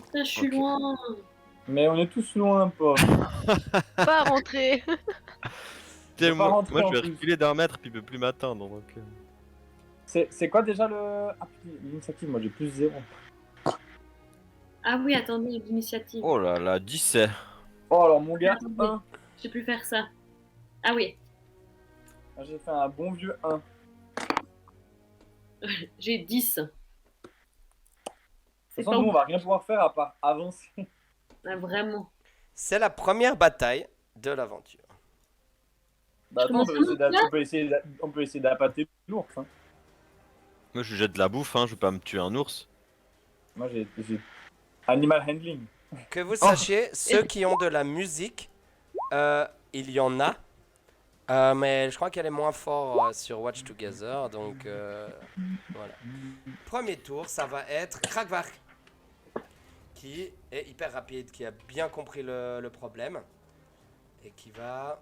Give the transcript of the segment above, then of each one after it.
Putain, je suis Ok. loin. Mais on est tous loin, pas. Pas rentrer. Je veux pas rentrer Moi je en vais plus. reculer d'1 mètre puis il peut plus m'atteindre donc. C'est quoi déjà le. Ah putain, l'initiative, moi j'ai plus 0. Ah oui, attendez, l'initiative. Oh là là, 17. Oh alors mon gars, Attendez, 1. je sais plus faire ça. Ah oui, J'ai fait un bon vieux 1. j'ai 10. De toute C'est façon, pas nous on ouf, va rien pouvoir faire à part avancer. hein, vraiment. C'est la première bataille de l'aventure. Bah Je attends, commence à monter là. on peut essayer d'appâter l'ours. Hein. Moi je jette de la bouffe, hein, je vais pas me tuer un ours. Moi j'ai animal handling. Que vous Oh. sachiez, ceux qui ont de la musique, il y en a. Mais je crois qu'elle est moins fort sur Watch Together. Donc voilà. Premier tour, ça va être Krakvark. Qui est hyper rapide, qui a bien compris le problème. Et qui va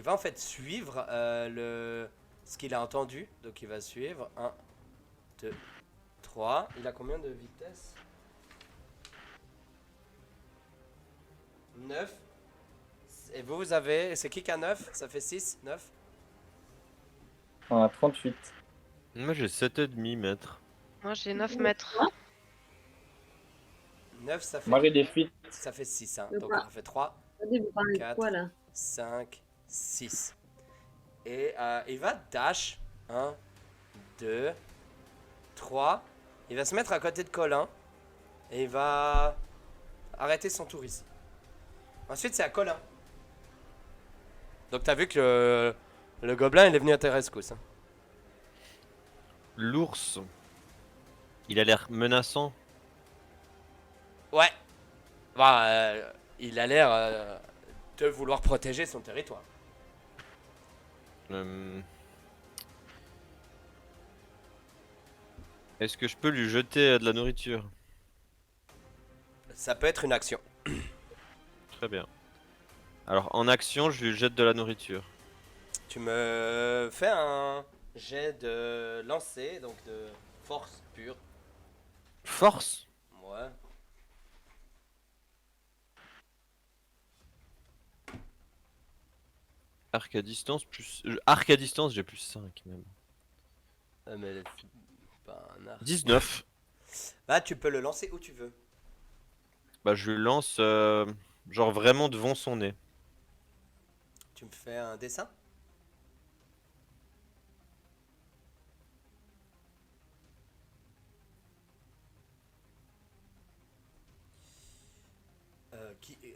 en fait suivre ce qu'il a entendu. Donc il va suivre 1, 2, 3. Il a combien de vitesse? 9. Et vous avez... C'est qui a 9? Ça fait 6, 9. On a 38. Moi j'ai 7,5 mètres. Moi j'ai 9 mètres. 9, ça fait, Moi j'ai des fuites. ça fait 6. Hein. De Donc quoi? ça fait 3, Attendez, vous parlez de 4, quoi là? 5, 6. Et il va dash. 1, 2, 3. Il va se mettre à côté de Colin. Et il va arrêter son tour ici. Ensuite, c'est à Colin. Donc t'as vu que le gobelin, il est venu à tes rescousse. Hein. L'ours. Il a l'air menaçant. Ouais. Bah, il a l'air de vouloir protéger son territoire. Est-ce que je peux lui jeter de la nourriture? Ça peut être une action. Très bien. Alors en action, je lui jette de la nourriture. Tu me fais un jet de lancer, donc de force pure. Force? Ouais. Arc à distance plus. Arc à distance, j'ai plus 5 même. Mais pas un arc. 19. Bah, tu peux le lancer où tu veux. Bah je le lance genre vraiment devant son nez. Tu me fais un dessin.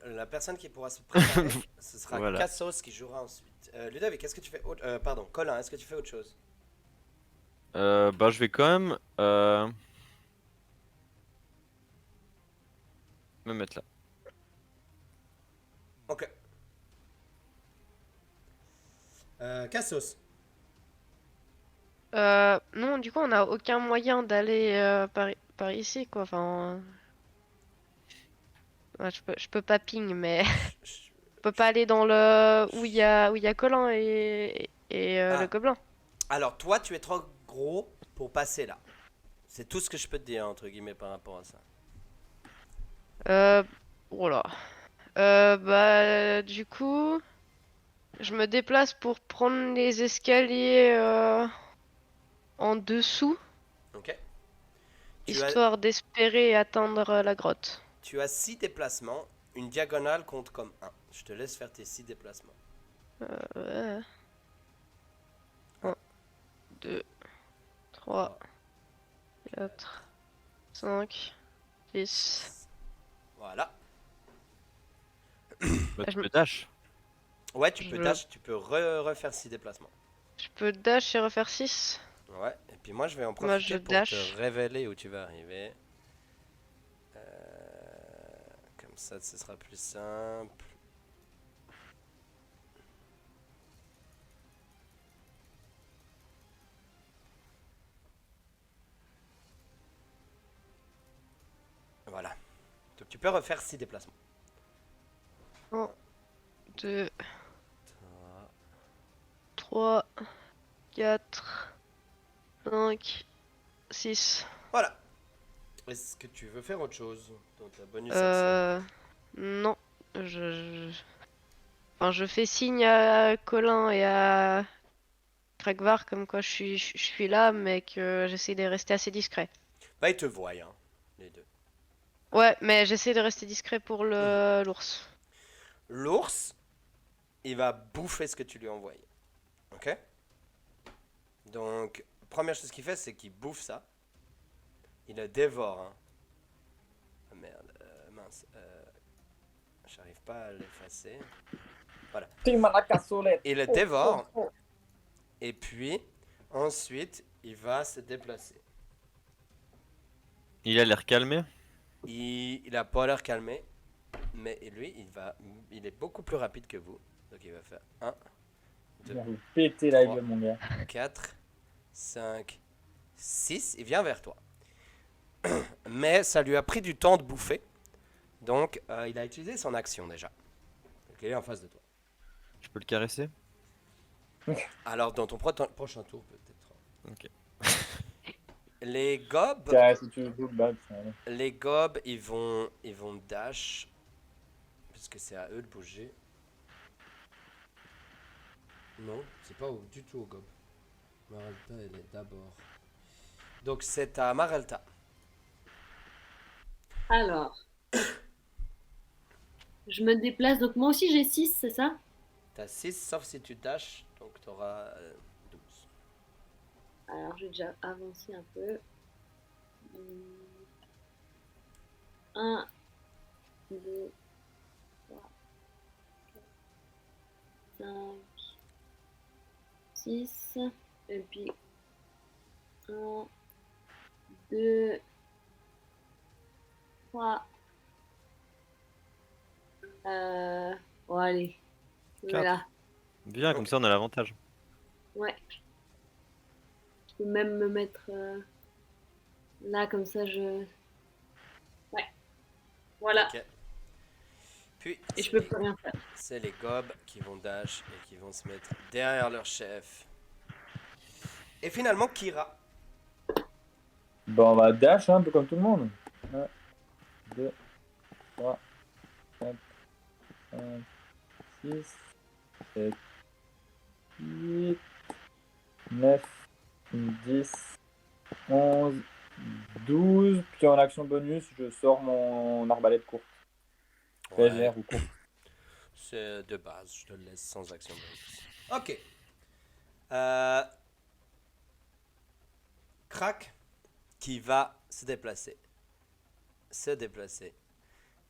La personne qui pourra se préparer, ce sera Voilà. Cassos qui jouera ensuite. Ludovic, est-ce que tu fais autre... pardon, Colin, est-ce que tu fais autre chose? Bah je vais quand même me mettre là. Ok. Cassos. Non, du coup on a aucun moyen d'aller par ici quoi. Enfin, ouais, je peux pas ping, mais je peux pas aller dans le où il y a Colin et Ah. le gobelin. Alors, toi, tu es trop gros pour passer là. C'est tout ce que je peux te dire, entre guillemets, par rapport à ça. Oh là. Bah du coup, je me déplace pour prendre les escaliers en dessous, Ok. histoire d'espérer atteindre la grotte. Tu as 6 déplacements. Une diagonale compte comme 1. Je te laisse faire tes 6 déplacements. Ouais. 1, 2, 3, 4, 5, 6. Voilà. Bah, tu Je me- peux dash. Ouais, tu Je peux le- dash, tu peux refaire 6 déplacements. Je peux dash et refaire 6. Ouais, et puis moi je vais en Moi, profiter je pour dash. te révéler où tu vas arriver. Comme ça, ce sera plus simple. Voilà. Donc tu peux refaire 6 déplacements. 1, 2, 3, 4, 5, 6. Voilà. Est-ce que tu veux faire autre chose dans ta bonus action? Non. Enfin, je fais signe à Colin et à Kragvar comme quoi je suis là, mais que j'essaie de rester assez discret. Bah, ils te voient, hein, les deux. Ouais, mais j'essaie de rester discret pour l'ours. L'ours, il va bouffer ce que tu lui envoies. Ok? Donc, première chose qu'il fait, c'est qu'il bouffe ça. Il le dévore. Hein. Ah, merde, mince. J'arrive pas à l'effacer. Team à la cassolette. Il le Oh, dévore. oh, oh. Et puis, ensuite, il va se déplacer. Il a l'air calmé. Il a pas l'air calmé. Mais lui, il est beaucoup plus rapide que vous. Donc, il va faire 1, Il va vous péter la 3, gueule, mon gars. 4, 5, 6. Il vient vers toi. Mais ça lui a pris du temps de bouffer. Donc, il a utilisé son action déjà. Donc, il est en face de toi. Je peux le caresser? Alors, dans ton prochain tour, peut-être. Ok. Les gobs, Tiens, si tu veux le bac, ça va. les gobs, ils vont dash. Puisque c'est à eux de bouger. Non, c'est pas du tout au gob. Maralta, elle est d'abord. Donc, c'est à Maralta. Alors. Je me déplace. Donc moi aussi j'ai 6, c'est ça? T'as 6, sauf si tu dash. Donc, t'auras 12. Alors je vais déjà avancer un peu. 1, 2, 3, 4, 5, 6. Et puis 1, 2, 3. Bon allez. Voilà. Bien, comme ça on a l'avantage. Ouais. Je peux même me mettre là comme ça Ouais. Voilà. Ok. Puis, Et je peux plus rien faire. c'est les gobs qui vont dash et qui vont se mettre derrière leur chef. Et finalement, Kira. Bon, on va dash, hein, un peu comme tout le monde. 1, 2, 3, 4, 5, 6, 7, 8, 9, 10, 11, 12. Puis en action bonus, je sors mon arbalète courte. Légère ou courte. C'est de base, je te le laisse sans action bonus. Ok. Crack qui va se déplacer.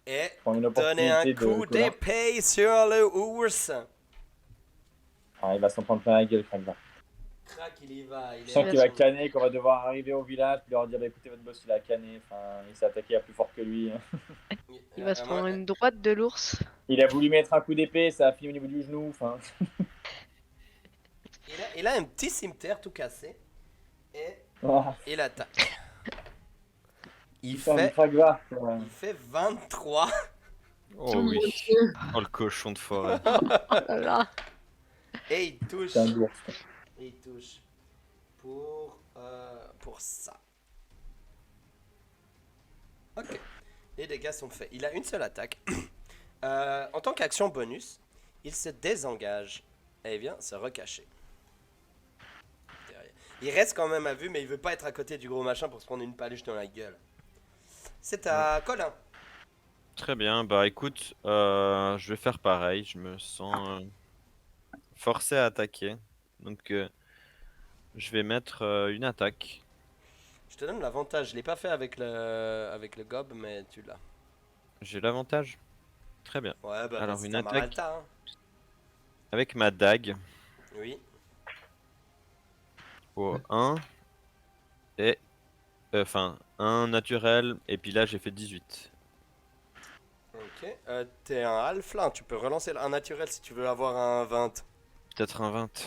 Et Prends une donner un opportunité de coup Colin. d'épée sur le ours. Ah, il va s'en prendre plein la gueule, Craig. Crack, il y va. Il Je est sens là qu'il va sur- canner, qu'on va devoir arriver au village, puis leur dire bah, écoutez, votre boss il a canné, enfin, il s'est attaqué à plus fort que lui. Il va se prendre moi, une droite de l'ours. Il a voulu mettre un coup d'épée, ça a fini au niveau du genou. Enfin, il a un petit cimetière tout cassé. Et oh, il attaque. Il putain, fait, Kragvar. il fait 23. Oh Mon oui. Dieu. Oh le cochon de forêt. Oh là là. Et il touche. C'est un ours. Et il touche pour ça. Ok. Les dégâts sont faits. Il a une seule attaque. En tant qu'action bonus, il se désengage et vient se recacher. Derrière. Il reste quand même à vue, mais il veut pas être à côté du gros machin pour se prendre une paluche dans la gueule. C'est à Colin. Très bien, bah écoute, je vais faire pareil. Je me sens forcé à attaquer. Donc je vais mettre une attaque. Je te donne l'avantage. Je l'ai pas fait avec le gob, mais tu l'as. J'ai l'avantage. Très bien. Ouais, bah Alors, c'est une à attaque. Maralta, hein. Avec ma dague Oui. au 1 et enfin 1 naturel et puis là j'ai fait 18. Ok. T'es un halflin. Tu peux relancer un naturel si tu veux avoir un 20. Peut-être un 20.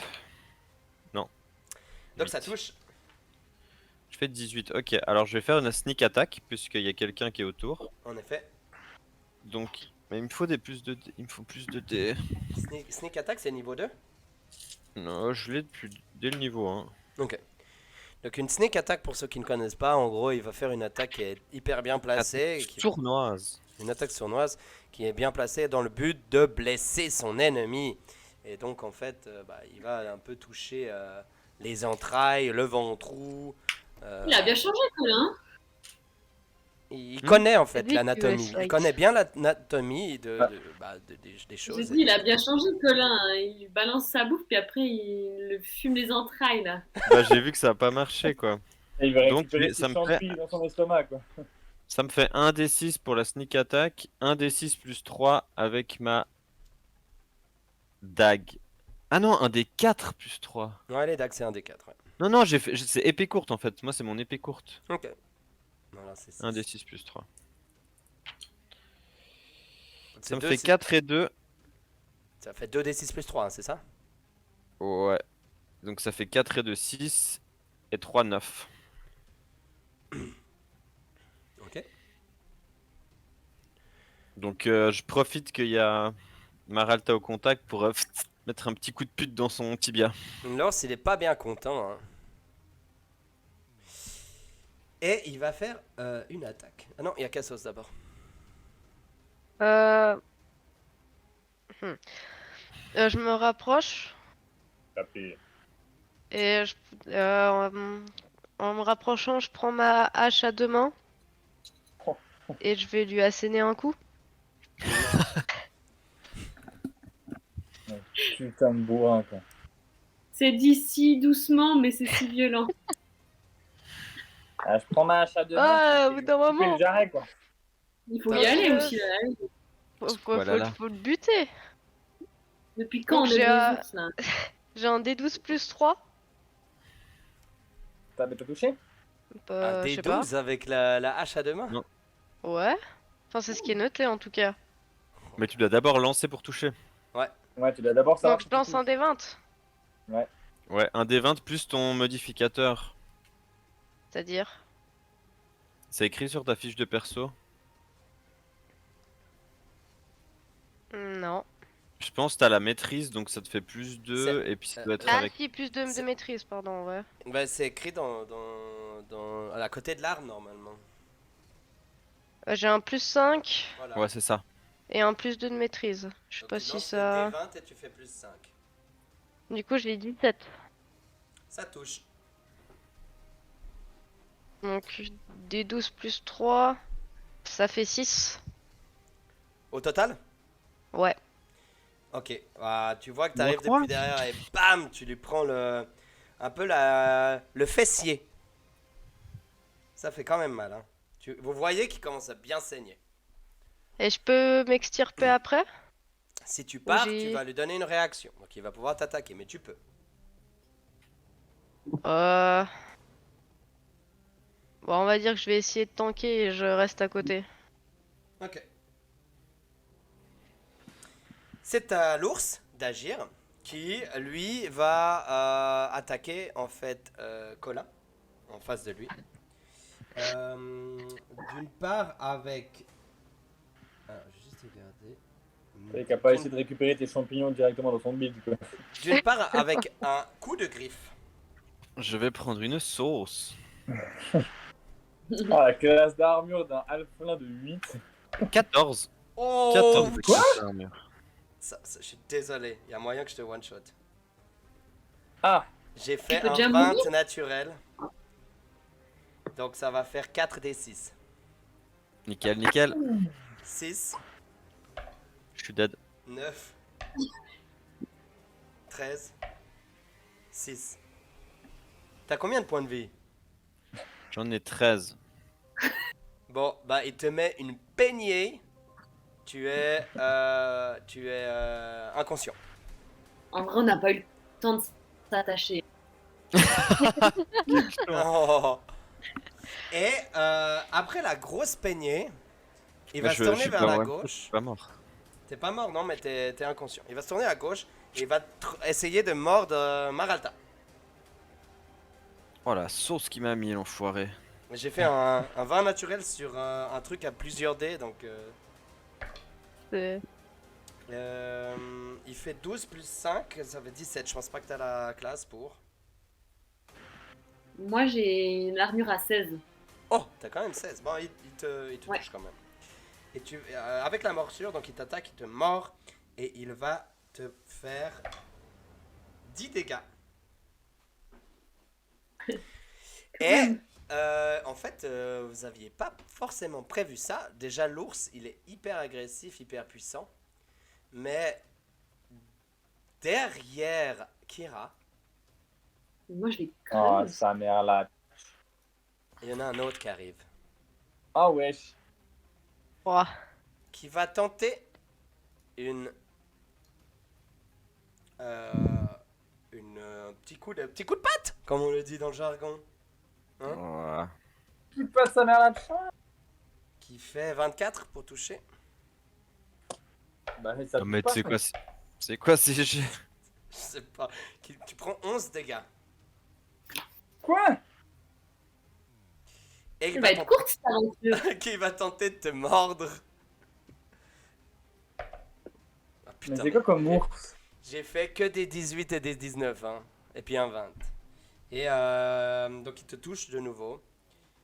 Non. Donc ça 8. touche. Je fais 18. Ok, alors je vais faire une sneak attack puisqu'il y a quelqu'un qui est autour. En effet. Donc, mais il me faut il me faut plus de dés. Sneak attack, c'est niveau 2. Non, je l'ai dès le niveau 1. Ok. Donc une sneak attack, pour ceux qui ne connaissent pas, en gros, il va faire une attaque qui est hyper bien placée. Sournoise. Une attaque sournoise qui est bien placée dans le but de blesser son ennemi. Et donc en fait, il va un peu toucher les entrailles, le ventrou. Il a bien changé, Colin. Il connaît en fait lui qui veut l'anatomie. Il slice. connaît bien l'anatomie des J'ai choses. dit, il a bien changé, Colin. Il balance sa bouffe, puis après, il le fume les entrailles, là. Bah, j'ai vu que ça a pas marché, quoi. Et il va Donc, récupérer ça ses me fait- champignons dans son estomac, quoi. Ça me fait 1d6 pour la sneak attack, 1d6 plus 3 avec ma dague. Ah non, 1d4 plus 3. Ouais, les dagues, c'est un des 4. Ouais. Non, non, c'est épée courte en fait. Moi, c'est mon épée courte. Ok. Voilà, c'est 1d6 plus 3. C'est Ça me deux, fait c'est- 4 et 2. Ça fait 2d6 plus 3, hein, c'est ça? Ouais. Donc ça fait 4 et 2, 6. Et 3, 9. Ok. Donc je profite qu'il y a Maralta au contact pour mettre un petit coup de pute dans son tibia. Lors, il est pas bien content. Hein. Et il va faire une attaque. Ah non, il y a Cassos d'abord. Euh... je me rapproche Tapé. et en me rapprochant, je prends ma hache à deux mains et je vais lui asséner un coup. Putain de bourrin, quoi. C'est dit si doucement, mais c'est si violent. Ah, je prends ma hache à deux Ah, mains, au bout je d'un vais couper moment. le jarret, quoi. Il faut T'as y aller raison. aussi, là. Voilà, là. Faut le buter. Depuis quand Donc, on j'ai est un- des ours, là? J'ai un D12 plus 3. T'as tout touché? Un Je sais pas. D12 avec la hache à deux mains. Non. Ouais. Enfin, c'est ce qui est noté en tout cas. Mais tu dois d'abord lancer pour toucher. Ouais, tu dois d'abord savoir. Donc, je lance un D20. Ouais, un D20 plus ton modificateur. C'est-à-dire. C'est écrit sur ta fiche de perso. Non. Je pense que t'as la maîtrise, donc ça te fait plus 2. Et puis ça doit être Ah, avec. si, plus de c'est- maîtrise, pardon, ouais. Bah, c'est écrit à la côté de l'arme normalement. J'ai un plus 5 Voilà. Ouais, c'est ça. et un plus 2 de maîtrise. Je sais Donc, pas tu si lances ça. le D20 et tu fais plus 5. Du coup, j'ai 17. Ça touche. Donc, D12 plus 3. Ça fait 6. Au total? Ouais. Ok. Ah, tu vois que t'arrives Moi, depuis derrière et bam, tu lui prends un peu le fessier. Ça fait quand même mal. Hein. Vous voyez qu'il commence à bien saigner. Et je peux m'extirper après? Si tu pars, j'ai- tu vas lui donner une réaction. Donc il va pouvoir t'attaquer, mais tu peux. Bon, on va dire que je vais essayer de tanker et je reste à côté. Ok. C'est à l'ours d'agir qui, lui, va attaquer en fait Colin en face de lui. D'une part avec... Alors, je vais juste regarder. T'es qu'à pas essayer de récupérer tes champignons directement dans son build, quoi. D'une part avec un coup de griffe. Je vais prendre une sauce. Ah, la classe d'armure d'un alphelin de 8. 14. Oh 14 de quoi classe d'armure. Je suis désolé, il y a moyen que je te one-shot. Ah, J'ai fait peux un déjà 20 mourir naturel. Donc ça va faire 4 des 6. Nickel, nickel. 6, Je suis dead. 9, 13, 6. T'as combien de points de vie? J'en ai 13. Bon, bah il te met une peignée. Tu es inconscient. En vrai, on n'a pas eu le temps de s'attacher. Oh. Et après la grosse peignée, il va se tourner vers la Je gauche. suis pas mort. T'es pas mort, non, mais t'es inconscient. Il va se tourner à gauche et il va essayer de mordre Maralta. Oh la sauce qu'il m'a mis, l'enfoiré. J'ai fait un 20 naturel sur un truc à plusieurs dés, donc C'est- il fait 12 plus 5, ça fait 17. Je pense pas que t'as la classe pour. Moi, j'ai une armure à 16. Oh, t'as quand même 16. Bon, il te Ouais. touche quand même. Et avec la morsure, donc il t'attaque, il te mord et il va te faire 10 dégâts. Et en fait, vous aviez pas forcément prévu ça. Déjà, l'ours, il est hyper agressif, hyper puissant. Mais derrière Kira, Moi, je les Oh, crame. sa mère là. il y en a un autre qui arrive. Ah wesh. Oh, Qui va tenter une petit coup de patte, comme on le dit dans le jargon, Ouais. Tu passes sa mère là. qui fait 24 pour toucher. Bah ça Non, mais touche tu pas, sais quoi, c'est quoi ces jets? Je sais pas. Tu prends 11 dégâts. Quoi? Et Il va être courte, cette aventure. qui va tenter de te mordre. Ah, Mais putain, c'est quoi comme ours? j'ai fait que des 18 et des 19, hein. Et puis un 20. Et donc il te touche de nouveau.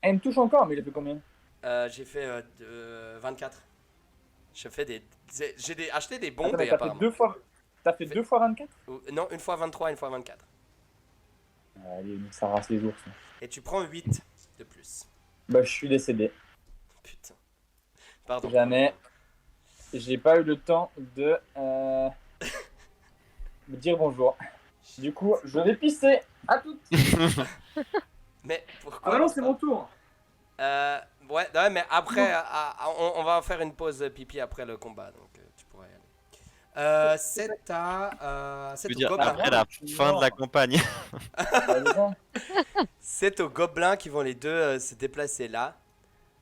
Elle me touche encore, mais il a fait combien? J'ai fait 24. J'ai acheté des bombes Attends, mais et t'as fait apparemment. deux fois. T'as fait Fait- 2 fois 24? Non, une fois 23, une fois 24. Allez, ça rase les ours. Et tu prends 8 de plus. Bah je suis décédé. Putain. Pardon. Jamais. J'ai pas eu le temps de me dire bonjour. Du coup, je vais pisser. À toutes. Mais pourquoi Ah bah non, c'est mon tour. Ouais, mais après, on va faire une pause pipi après le combat, donc tu pourras y aller. C'est Je veux au dire, gobelin. après la fin de la campagne. C'est aux gobelins qui vont les deux se déplacer là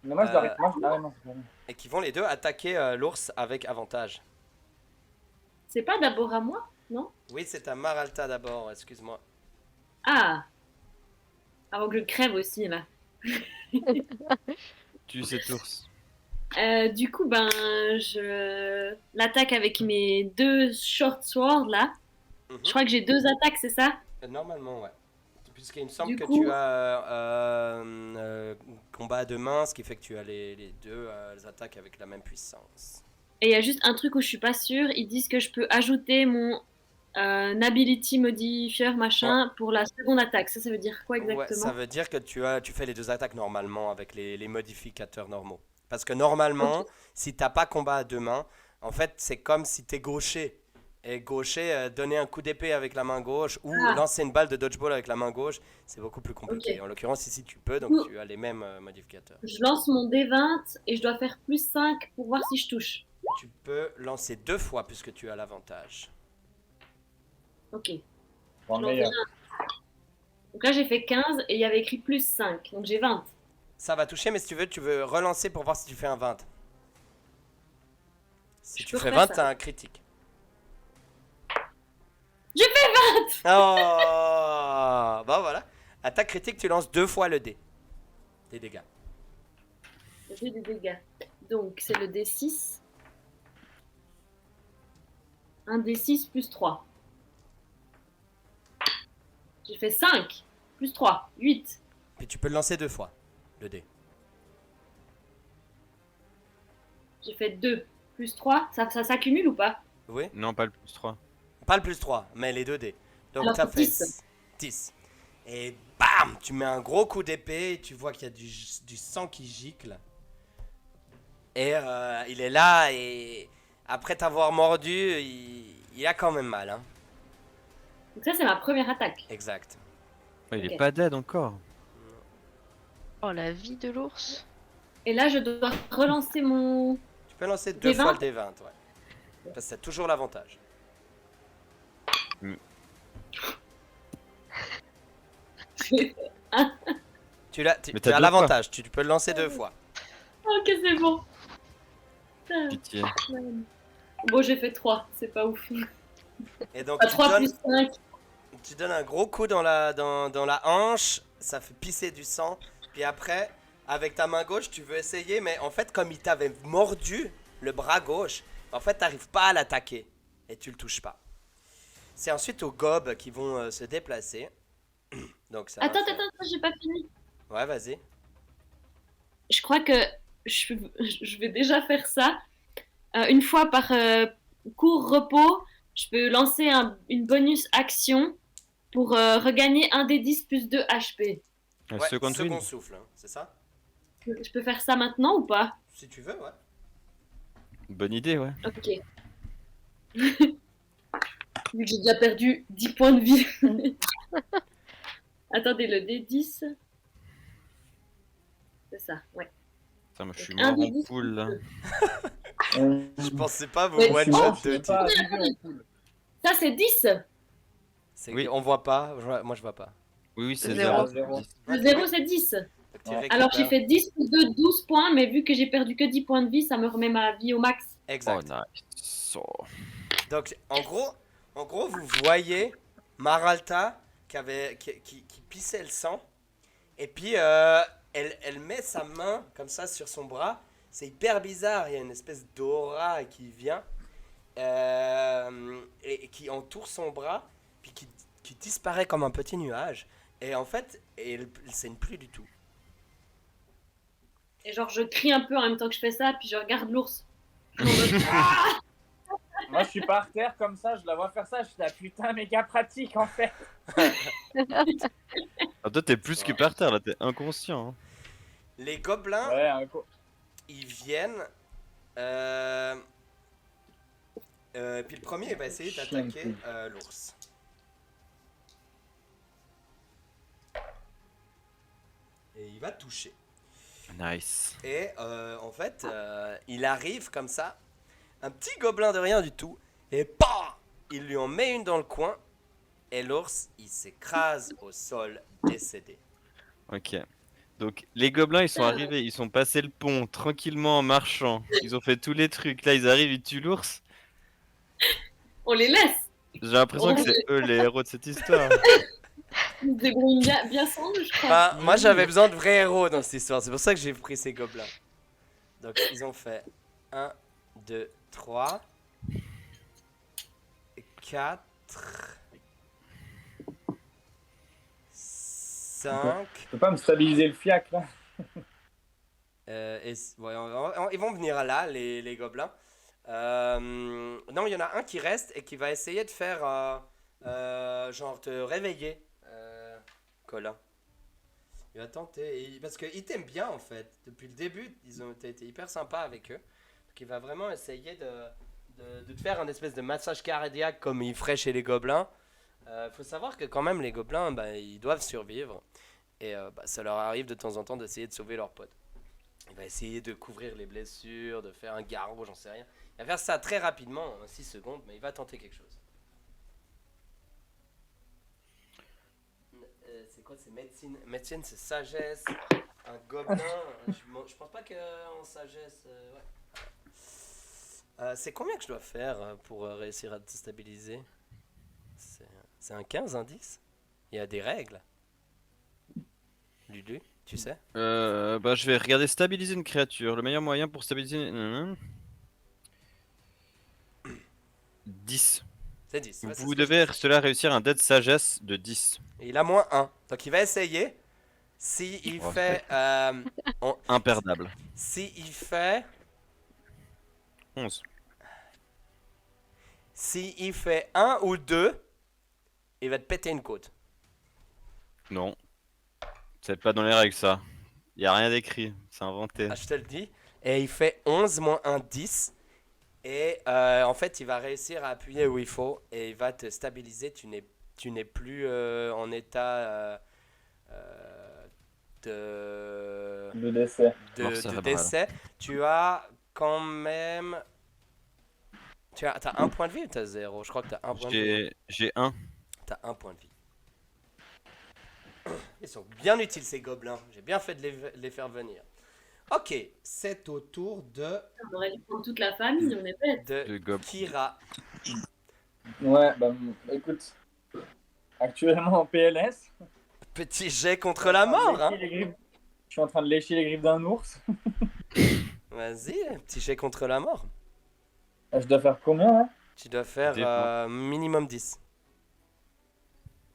Mais moi je l'arrête. Moi, ah ouais, non, c'est pas vrai. et qui vont les deux attaquer l'ours avec avantage. C'est pas d'abord à moi, non? Oui, c'est à Maralta d'abord, excuse-moi. Ah! Avant que je crève aussi, là. Tu cet ours. Du coup, ben, je l'attaque avec mes 2 short swords, là. Mhm. Je crois que j'ai 2 attaques, c'est ça? Normalement, ouais. Puisqu'il me semble Du que coup- tu as combat à deux mains, ce qui fait que tu as les deux attaques avec la même puissance. Et il y a juste un truc où je suis pas sûre. Ils disent que je peux ajouter mon ability modifier machin pour la seconde attaque. Ça veut dire quoi Ouais, exactement? ça veut dire que tu fais les deux attaques normalement avec les modificateurs normaux. Parce que normalement, si t'as pas combat à deux mains, en fait, c'est comme si t'es gaucher. Et gaucher, donner un coup d'épée avec la main gauche ou Ah. lancer une balle de dodgeball avec la main gauche, c'est beaucoup plus compliqué. Ok. En l'occurrence, ici, tu peux, donc Ouh. tu as les mêmes modificateurs. Je lance mon D20 et je dois faire plus 5 pour voir si je touche. Tu peux lancer 2 fois puisque tu as l'avantage. Ok. Bon, Je lance meilleur. un. Donc là, j'ai fait 15 et il y avait écrit plus 5. Donc j'ai 20. Ça va toucher, mais si tu veux relancer pour voir si tu fais un 20. Si Je tu peux fais refaire 20, ça. t'as un critique. J'ai fait 20! Oh bah voilà. Attaque critique, tu lances 2 fois le dé. Des dégâts. J'ai des dégâts. Donc c'est le D6. Un D6 plus 3. J'ai fait 5 plus 3. 8. Puis tu peux le lancer 2 fois, le dé. J'ai fait 2 plus 3. Ça s'accumule ou pas? Oui. Non, pas le plus 3. Pas le plus 3, mais les 2 dés. Donc Alors, t'as fait 10. 10. Et bam, tu mets un gros coup d'épée et tu vois qu'il y a du sang qui gicle. Et il est là et après t'avoir mordu, il a quand même mal. Hein. Donc ça c'est ma première attaque. Exact. Il est Ok. pas dead encore. oh la vie de l'ours. Et là je dois relancer mon... Tu peux lancer 2 D20? fois le D20, ouais. Parce que t'as toujours l'avantage. Tu Mais t'as as deux l'avantage, tu peux le lancer 2 fois. Ok c'est bon. Putain. Pitié. Bon j'ai fait 3. C'est pas ouf. Et donc Pas 3 plus 5. tu donnes un gros coup dans la hanche, ça fait pisser du sang. Puis après, avec ta main gauche, tu veux essayer, mais en fait, comme il t'avait mordu le bras gauche, en fait, t'arrives pas à l'attaquer. Et tu le touches pas. C'est ensuite aux gobes qui vont se déplacer. Donc ça va Attends, faire- attends, j'ai pas fini. Ouais, vas-y. Je crois que je vais déjà faire ça. Une fois par court repos, je peux lancer une bonus action pour regagner un des 10 plus 2 HP. Ouais, Second second wind. souffle, hein, c'est ça? Je peux faire ça maintenant ou pas? Si tu veux, ouais. Bonne idée, ouais. Ok. Vu que j'ai déjà perdu 10 points de vie. Attendez, le D10. C'est ça, ouais. Putain, moi je suis Un mort des en 10 poule là. Je pensais pas vous Mais one je suis shot mort, de Je type. pas arrivé en poule. Ça, c'est 10. C'est Oui. on voit pas, moi je vois pas. Oui, c'est Zéro. 0. Le 0, c'est 10. Donc tu Ouais. récupères. Alors, j'ai fait 10 plus 2, 12 points, mais vu que j'ai perdu que 10 points de vie, ça me remet ma vie au max. Oh, Exact. nice. Oh. Donc en gros, vous voyez Maralta qui pissait le sang. Et puis elle met sa main comme ça sur son bras. C'est hyper bizarre, il y a une espèce d'aura qui vient et qui entoure son bras, puis qui disparaît comme un petit nuage. Et en fait, elle saigne plus du tout. Et genre, je crie un peu en même temps que je fais ça, puis je regarde l'ours. Moi, je suis par terre comme ça, je la vois faire ça, je suis là, putain, méga pratique en fait. Ah, toi, t'es plus que par terre là, t'es inconscient. Hein. Les gobelins, Ouais, un coup. ils viennent. Puis le premier, il va essayer d'attaquer l'ours. Et il va toucher. Nice. Et en fait, il arrive comme ça, un petit gobelin de rien du tout, et PAH! Il lui en met une dans le coin, et l'ours, il s'écrase au sol, décédé. Ok. Donc, les gobelins, ils sont arrivés, ils sont passés le pont tranquillement en marchant. Ils ont fait tous les trucs. Là, ils arrivent, ils tuent l'ours. On les laisse. J'ai l'impression que c'est eux les héros de cette histoire. Ils se débrouillent bien sans nous, je crois. Bah, moi, j'avais besoin de vrais héros dans cette histoire, c'est pour ça que j'ai pris ces gobelins. Donc, ils ont fait 1, 2, 3, 4, 5. Tu peux pas me stabiliser le fiac là? Ils vont venir là, les gobelins. Non, il y en a un qui reste et qui va essayer de faire genre te réveiller, Colin. Il va tenter, parce qu'il t'aime bien en fait. Depuis le début, t'as été hyper sympa avec eux. Donc il va vraiment essayer de te faire un espèce de massage cardiaque comme il ferait chez les gobelins. Faut savoir que quand même les gobelins, bah, ils doivent survivre. Et ça leur arrive de temps en temps d'essayer de sauver leurs potes. Il va essayer de couvrir les blessures, de faire un garrot, j'en sais rien. Il va faire ça très rapidement, en 6 secondes, mais il va tenter quelque chose. C'est quoi? C'est médecine. Médecine, c'est sagesse. Un gobelin. Je pense pas qu'en sagesse. Ouais. C'est combien que je dois faire pour réussir à te stabiliser? C'est un 15, un 10? Il y a des règles. Lulu, tu sais? Bah, je vais regarder stabiliser une créature. Le meilleur moyen pour stabiliser. 10. C'est 10. Ouais, c'est Vous ce que je devez pense. cela réussir un dé de sagesse de 10. Et il a moins 1. Donc il va essayer. S'il Oh, fait. Imperdable. S'il fait. 11. S'il fait 1 ou 2, il va te péter une côte. Non. C'est pas dans les règles ça. Y a rien d'écrit. C'est inventé. Ah, je te le dis. Et il fait 11 moins 1, 10. Et en fait, il va réussir à appuyer où il faut. Et il va te stabiliser. Tu n'es plus en état Le décès. Mort de cérébrale. décès. Tu as quand même. T'as un point de vie ou t'as 0? Je crois que t'as un point de vie. J'ai 1. T'as un point de vie. Ils sont bien utiles ces gobelins. J'ai bien fait de les faire venir. Ok, c'est au tour On aurait dû prendre toute la famille, on est bête. De gob. Kira. Ouais, bah écoute. Actuellement en PLS. Petit jet contre la mort, hein. Je suis en train de lécher les griffes d'un ours. Vas-y, petit jet contre la mort. Je dois faire combien là? Tu dois faire Dépend. minimum 10.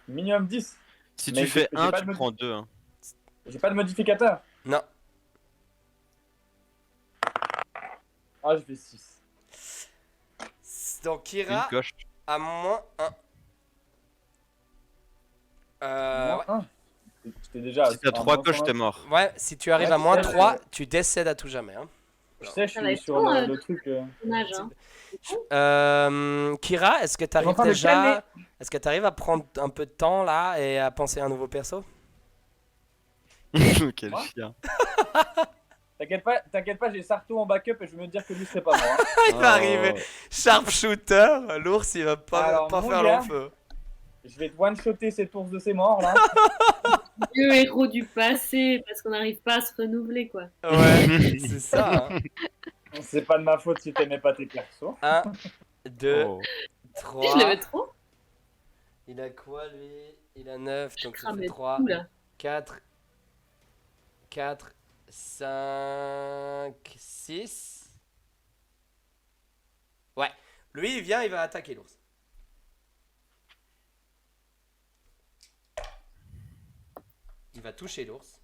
Minimum 10. Si Mais tu fais j'ai 1, pas tu de prends 2. Hein. J'ai pas de modificateur. Non. Ah, je fais 6. Donc Une Kira coche. a moins 1. Moins Ouais. 1. J'étais déjà Si t'as à 3 moins coches, 100. t'es mort. Ouais, si tu arrives Ouais, à je moins sais, 3, tu décèdes à tout jamais. Hein. Je sais, je Ça va suis être sur long, le truc. Dommage, hein. Kira, est-ce que tu Je suis en arrives train de déjà. calmer. Est-ce que tu arrives à prendre un peu de temps là et à penser à un nouveau perso? Quel Moi chien. T'inquiète pas, j'ai Sarto en backup et je veux me dire que lui serait pas mort. Hein. Il va arriver. Sharpshooter, l'ours il va Alors, pas mon faire gars. long feu. Je vais te one-shotter cet ours de ses morts là. Vieux héros du passé, parce qu'on n'arrive pas à se renouveler, quoi. Ouais, c'est ça. Hein. C'est pas de ma faute si t'aimais pas tes persos. 1, 2, Oh. Si, je 3. l'aimais trop. Il a quoi lui? Il a 9, donc ça fait Cramais 3, tout, là. 4, 5, 6. Ouais. Lui, il vient, il va attaquer l'ours. Il va toucher l'ours.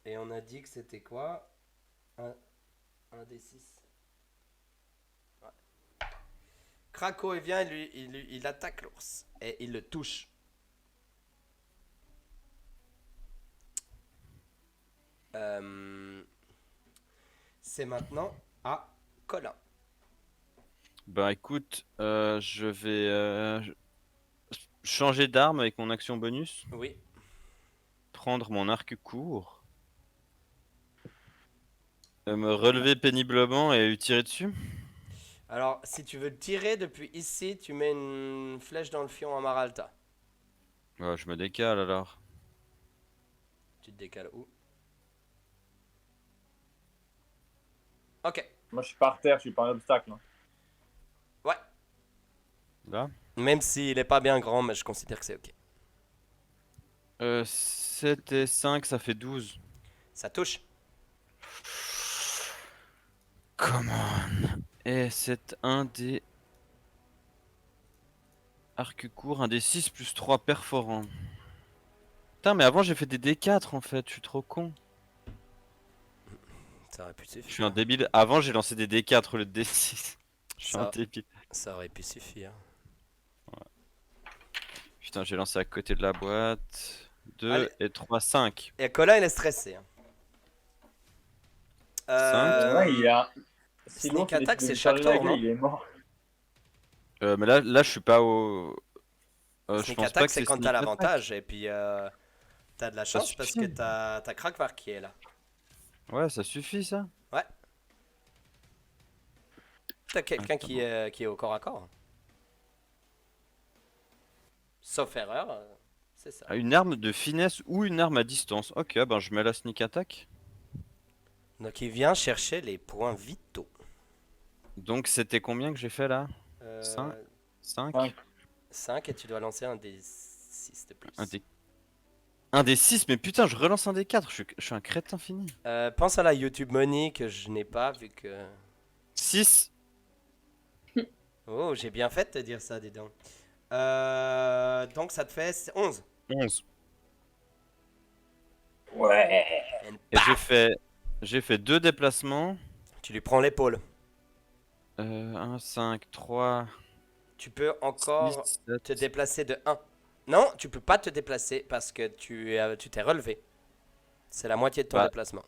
Et on a dit que c'était quoi? Un des 6. Ouais. Krakow, il vient, il attaque l'ours. Et il le touche. C'est maintenant à Colin. Bah écoute, je vais changer d'arme avec mon action bonus. Oui. Prendre mon arc court. Me relever péniblement et lui tirer dessus. Alors, si tu veux tirer depuis ici, tu mets une flèche dans le fion à Maralta. Ouais, je me décale alors. Tu te décales où? Ok. Moi je suis par terre, je suis pas un obstacle. Hein. Ouais. Là. Même s'il est pas bien grand, mais je considère que c'est ok. 7 et 5, ça fait 12. Ça touche. Come on. Et c'est un des arcs courts, un des 6 plus 3 perforants. Putain, mais avant j'ai fait des D4 en fait, je suis trop con. Ça aurait pu Je suis suffire. un débile. Avant j'ai lancé des D4 au lieu de D6. Je suis un Ça- débile. Ça aurait pu suffire. Putain, j'ai lancé à côté de la boîte. 2 Allez. et 3, 5. Et Colin, il est stressé. Hein. Ouais, il y a. Si Sneak l'autre il attack, décide de c'est chaque lui charger la tour, gueule, non? il est mort. Mais là je suis pas au. Je Sneak pense pas attack, que c'est quand sneak t'as attack. l'avantage. Et puis, t'as de la chance parce que suffit. t'as Krakvar qui est là. Ouais, ça suffit ça. T'as quelqu'un Attends. qui est au corps à corps. Sauf erreur, c'est ça. Ah, une arme de finesse ou une arme à distance. Ok, ben je mets la sneak attack. Donc il vient chercher les points vitaux. Donc c'était combien que j'ai fait là? Euh, 5 5 Cinq. 5 et tu dois lancer un des 6 de plus. Un des 6, mais putain, je relance un des 4. Je suis un crétin fini. Pense à la YouTube Money que je n'ai pas vu que... 6. Oh, j'ai bien fait de te dire ça, dis donc. Donc ça te fait 11. 11. Ouais. Et j'ai fait 2 déplacements. Tu lui prends l'épaule. 1, 5, 3, Tu peux encore 6, te 7. déplacer de 1. Non, tu peux pas te déplacer parce que tu t'es relevé. C'est la moitié de ton Bah, déplacement.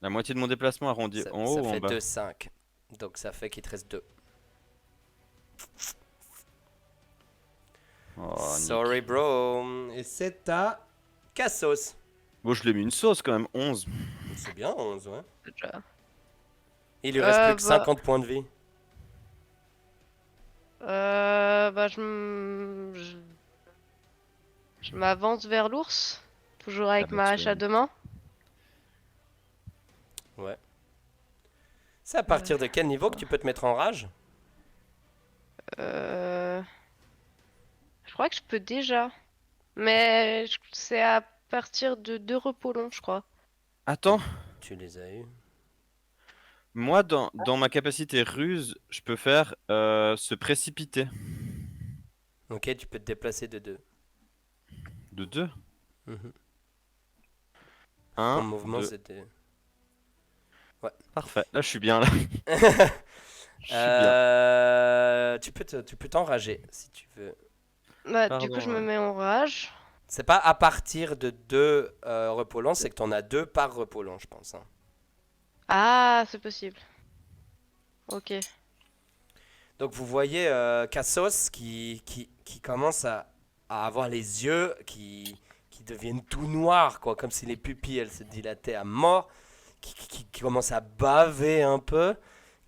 La moitié de mon déplacement arrondi Ça, en haut ça ou en fait bas? 2, 5. Donc ça fait qu'il te reste 2. Oh, nique. Sorry bro. Et c'est à Cassos. Bon, je l'ai mis une sauce quand même, 11. C'est bien 11, ouais. Déjà. Il lui reste plus que bah. 50 points de vie. Bah, je m'avance vers l'ours, toujours avec bah, ma tu hache vas- à deux mains. Ouais. C'est à partir de quel niveau que tu peux te mettre en rage? Je crois que je peux déjà, mais c'est à partir de 2 repos longs, je crois. Attends, Tu les as eu. moi dans ma capacité ruse, je peux faire se précipiter. Ok, tu peux te déplacer de 2. De 2. Mhm. 1, Ton mouvement, 2. c'était. Parfait. Là, je suis bien, là. Je suis bien. Tu peux t'enrager si tu veux. Bah, du Pardon, coup, je me ouais. mets en rage. C'est pas à partir de 2 repos longs, c'est que t'en as 2 par repos long, je pense. Hein. Ah, c'est possible. Ok. Donc vous voyez Cassos qui commence à avoir les yeux qui deviennent tout noirs, quoi, comme si les pupilles elles se dilataient à mort, qui commence à baver un peu,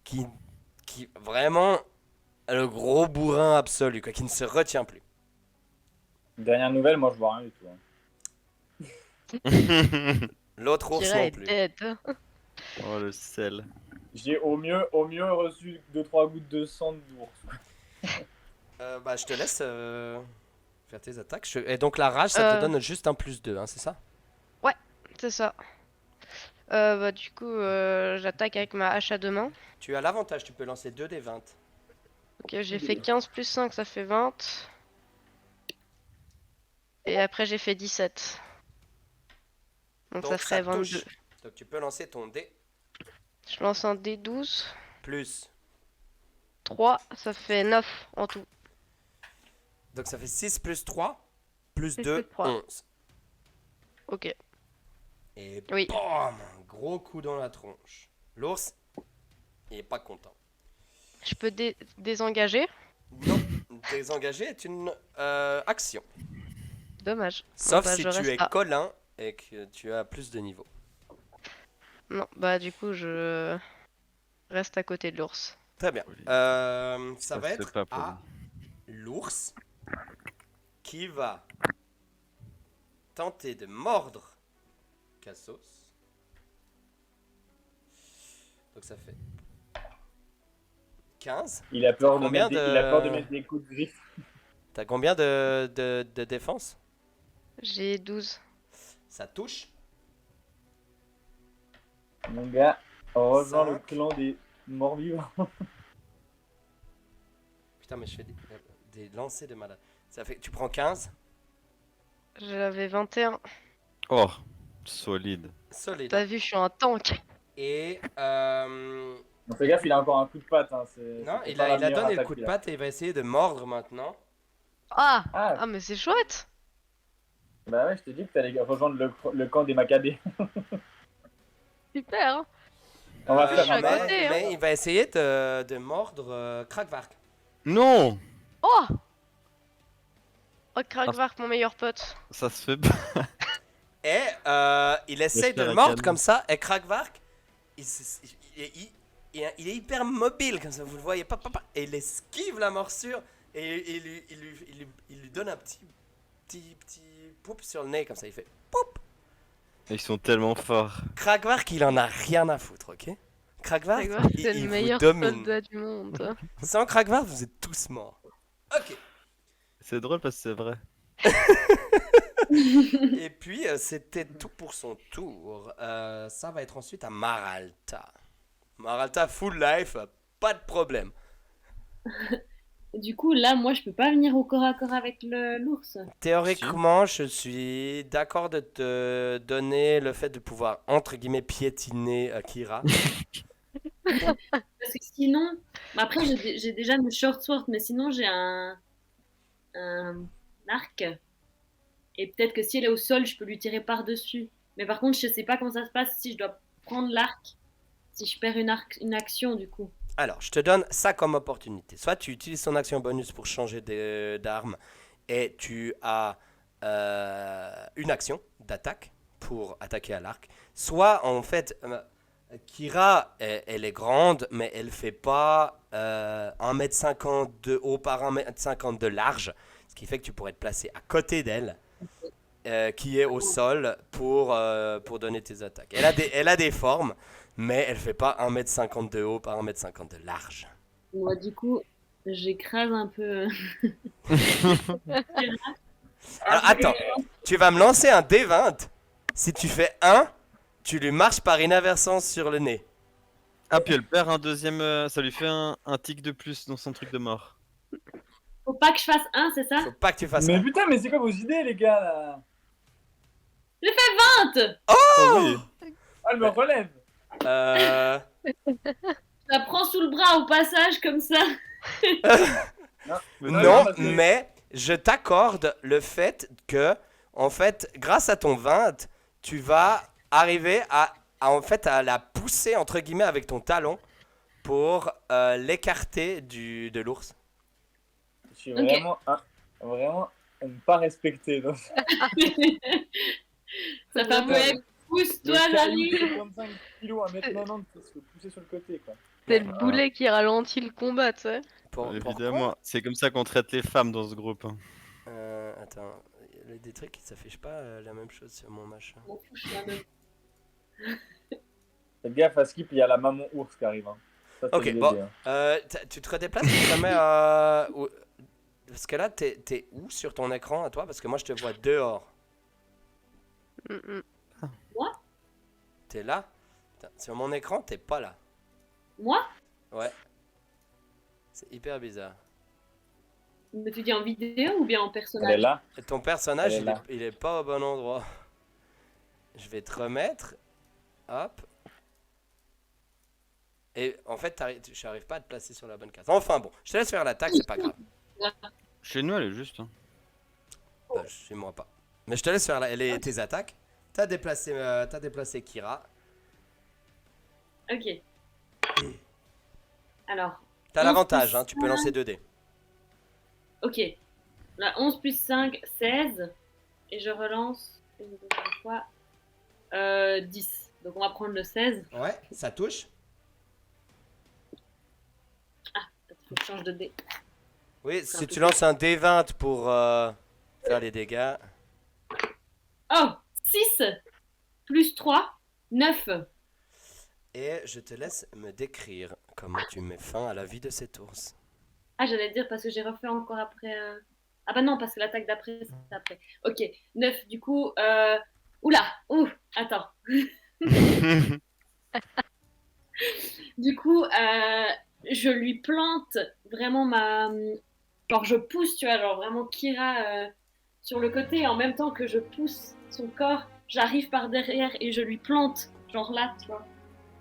qui vraiment le gros bourrin absolu, quoi, qui ne se retient plus. Dernière nouvelle, moi je vois rien du tout. L'autre ours Kira non est plus. dead. Oh, le sel. J'ai au mieux reçu 2-3 gouttes de sang d'ours. Bah je te laisse faire tes attaques. Et donc la rage, ça te donne juste un +2, hein, c'est ça? C'est ça. Bah, du coup, j'attaque avec ma hache à deux mains. Tu as l'avantage, tu peux lancer 2 des 20. Ok, j'ai fait 15 plus 5, ça fait 20. Et après, j'ai fait 17. Donc, ça Donc ferait ça 22. touche. Donc tu peux lancer ton dé Je lance un D12. plus. 3, ça fait 9 en tout. Donc ça fait 6 plus 3 plus 6 2, plus 3. 11. Ok. Et Oui. bam, un gros coup dans la tronche. L'ours, il est pas content. Je peux désengager. Non, désengagé est une action. Dommage. Sauf bah, si je tu reste es là. Colin et que tu as plus de niveau. Non, bah du coup, je reste à côté de l'ours. Très bien. Oui. Ça va se fait être pas, Pauline. à l'ours qui va tenter de mordre Cassos. Donc ça fait 15. Il a peur de Combien mettre de- il a peur de mettre des coups de griffe. T'as combien de défense? J'ai 12. Ça touche. Mon gars, on rejoint le 5. clan des morts vivants. Putain, mais je fais des lancers de malade. Ça fait, tu prends 15. J'avais 21. Oh, solide. Solide. T'as vu, je suis un tank. Et Donc fais gaffe, il a encore un coup de patte. Hein. non, c'est il pas la a meilleure donné le attaque coup de qu'il a. patte et il va essayer de mordre maintenant. Ah, Ah, ah mais c'est chouette. bah ouais, je t'ai dit que t'allais rejoindre le camp des Maccabées. Super. Hein. On va Euh, faire je suis à un côté, hein. mais il va essayer de mordre Krakvark. Non, Oh Oh, Krakvark, mon meilleur pote. ça se fait pas. Et il essaie de faire le un mordre canon. comme ça. Et Krakvark, il est hyper mobile comme ça. Vous le voyez pas, et il esquive la morsure et il lui donne un petit poup sur le nez comme ça. Il fait poup. Ils sont tellement forts. Krakvark, il en a rien à foutre, ok? Krakvark, Krakvark, il, c'est il le vous meilleur domine. soldat du monde. Sans Krakvark, vous êtes tous morts. Ok. C'est drôle parce que c'est vrai. Et puis, c'était tout pour son tour. Ça va être ensuite à Maralta. Maralta, full life, pas de problème. Du coup, là, moi, je peux pas venir au corps à corps avec l'ours. Théoriquement, je suis d'accord de te donner le fait de pouvoir, entre guillemets, piétiner Kira. Parce que sinon, après, j'ai déjà le short sword, mais sinon, j'ai un arc. Et peut-être que si elle est au sol, je peux lui tirer par-dessus. Mais par contre, je sais pas comment ça se passe si je dois prendre l'arc, si je perds une action, du coup. Alors, je te donne ça comme opportunité. Soit tu utilises ton action bonus pour changer d'arme et tu as une action d'attaque pour attaquer à l'arc. Soit, en fait, Kira, elle est grande, mais elle fait pas 1m50 de haut par 1m50 de large. Ce qui fait que tu pourrais te placer à côté d'elle, qui est au sol pour donner tes attaques. Elle a des formes, mais elle fait pas 1m50 de haut par 1m50 de large. Moi, du coup, j'écrase un peu. Alors attends, tu vas me lancer un D20. Si tu fais 1, tu lui marches par inadvertance sur le nez. Ah, puis elle perd un deuxième. Ça lui fait un tic de plus dans son truc de mort. Faut pas que je fasse 1, c'est ça? Faut pas que tu fasses Mais ça. putain, mais c'est quoi vos idées, les gars, là? 20! Oh oui. Ah, elle me relève. Euh... Ça prend sous le bras au passage comme ça. Mais Non, parce que- mais je t'accorde le fait que, en fait, grâce à ton 20, tu vas arriver en fait, à la pousser, entre guillemets, avec ton talon pour l'écarter de l'ours. Je suis Ok. vraiment à ne pas respecter. Donc. Ça fait un peu Ouais. pousse-toi, Le caillou, Lali. 55 kilos, 1m90 qui se fait pousser sur le côté, quoi. C'est le boulet qui ralentit le combat, tu sais. Évidemment, c'est comme ça qu'on traite les femmes dans ce groupe. Hein. Attends, il y a des trucs qui s'affichent pas la même chose sur mon machin. M'en fous, je suis la même. Faites gaffe à Skip, il y a la maman ours qui arrive. Hein. Ça, c'est Ok, l'idée, bon. hein. Tu te redéplaces, tu te remets parce que là, t'es où sur ton écran à toi? Parce que moi, je te vois dehors. T'es là? Putain, sur mon écran, t'es pas là. Moi? Ouais. C'est hyper bizarre. Mais tu dis en vidéo ou bien en Elle est personnage? là. Et ton personnage, Elle est là. il est pas au bon endroit. Je vais te remettre. Hop. Et en fait, j'arrive pas à te placer sur la bonne case. Enfin bon, je te laisse faire l'attaque, c'est pas grave. Chez nous, elle est juste. Hein. Chez moi pas. Mais je te laisse faire tes attaques. T'as déplacé Kira. Ok. Alors, T'as 11 l'avantage, plus hein, tu peux lancer 2 dés. ok. Là, 11 plus 5, 16. Et je relance une deuxième fois. 10. Donc on va prendre le 16. Ouais, ça touche. Il faut que je change de dé. Oui, C'est un si peu tu lances un D20 pour faire les dégâts. Oh 6 plus 3, 9. Et je te laisse me décrire comment tu mets fin à la vie de cet ours. Ah, j'allais dire parce que j'ai refait encore après. Ah bah non, parce que l'attaque d'après, c'est après. Ok, 9 du coup. Oula, attends. Du coup, je lui plante vraiment ma. Genre, je pousse, tu vois, genre vraiment Kira sur le côté. Et en même temps que je pousse son corps, j'arrive par derrière et je lui plante, genre là, tu vois.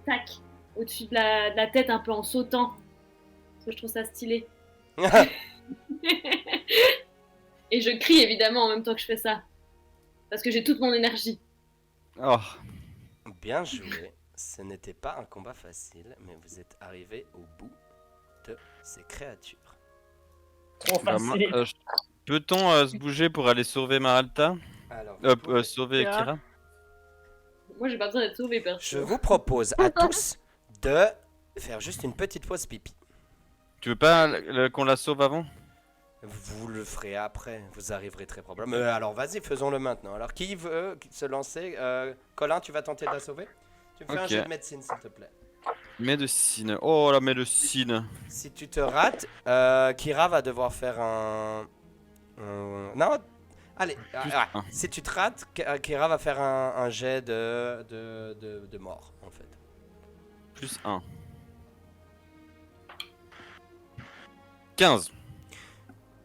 Tac, au-dessus de la tête, un peu en sautant. Parce que je trouve ça stylé. Et je crie évidemment en même temps que je fais ça. Parce que j'ai toute mon énergie. Oh, Bien joué. Ce n'était pas un combat facile, mais vous êtes arrivé au bout de ces créatures. Trop bah, moi, facile. peut-on se bouger pour aller sauver Maralta? Alors, vous pouvez- Sauver Kira. Kira? Moi, j'ai pas besoin d'être sauvée, perso. je vous propose à tous de faire juste une petite pause pipi. Tu veux pas qu'on la sauve avant? Vous le ferez après, vous arriverez très probablement. Alors vas-y, faisons-le maintenant. Alors qui veut se lancer Colin, tu vas tenter de la sauver? Tu me fais un Ok. jet de médecine, s'il te plaît. Médecine. Oh la médecine. Si tu te rates, Kira va devoir faire Non, allez. un. Si tu te rates, Kira va faire un jet de mort, en fait. Plus 1. 15.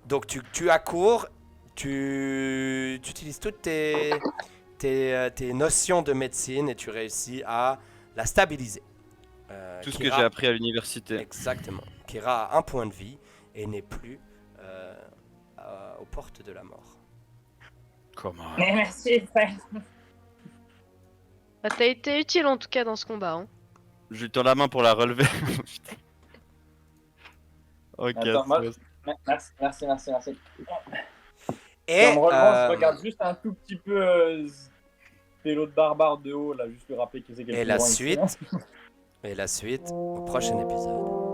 Donc tu accours, tu utilises toutes tes notions de médecine et tu réussis à la stabiliser. Tout ce Kira- que j'ai appris à l'université. Exactement. Kira a un point de vie et n'est plus aux portes de la mort. Comment? Mais merci, frère. Bah, t'as été utile en tout cas dans ce combat. Hein. Je lui tends la main pour la relever. Putain. Ok. Attends, moi- c'est- Merci. Et En me relevant, je regarde juste un tout petit peu pélo de barbare de haut, là, juste lui rappeler que c'est quelqu'un. et la suite au prochain épisode.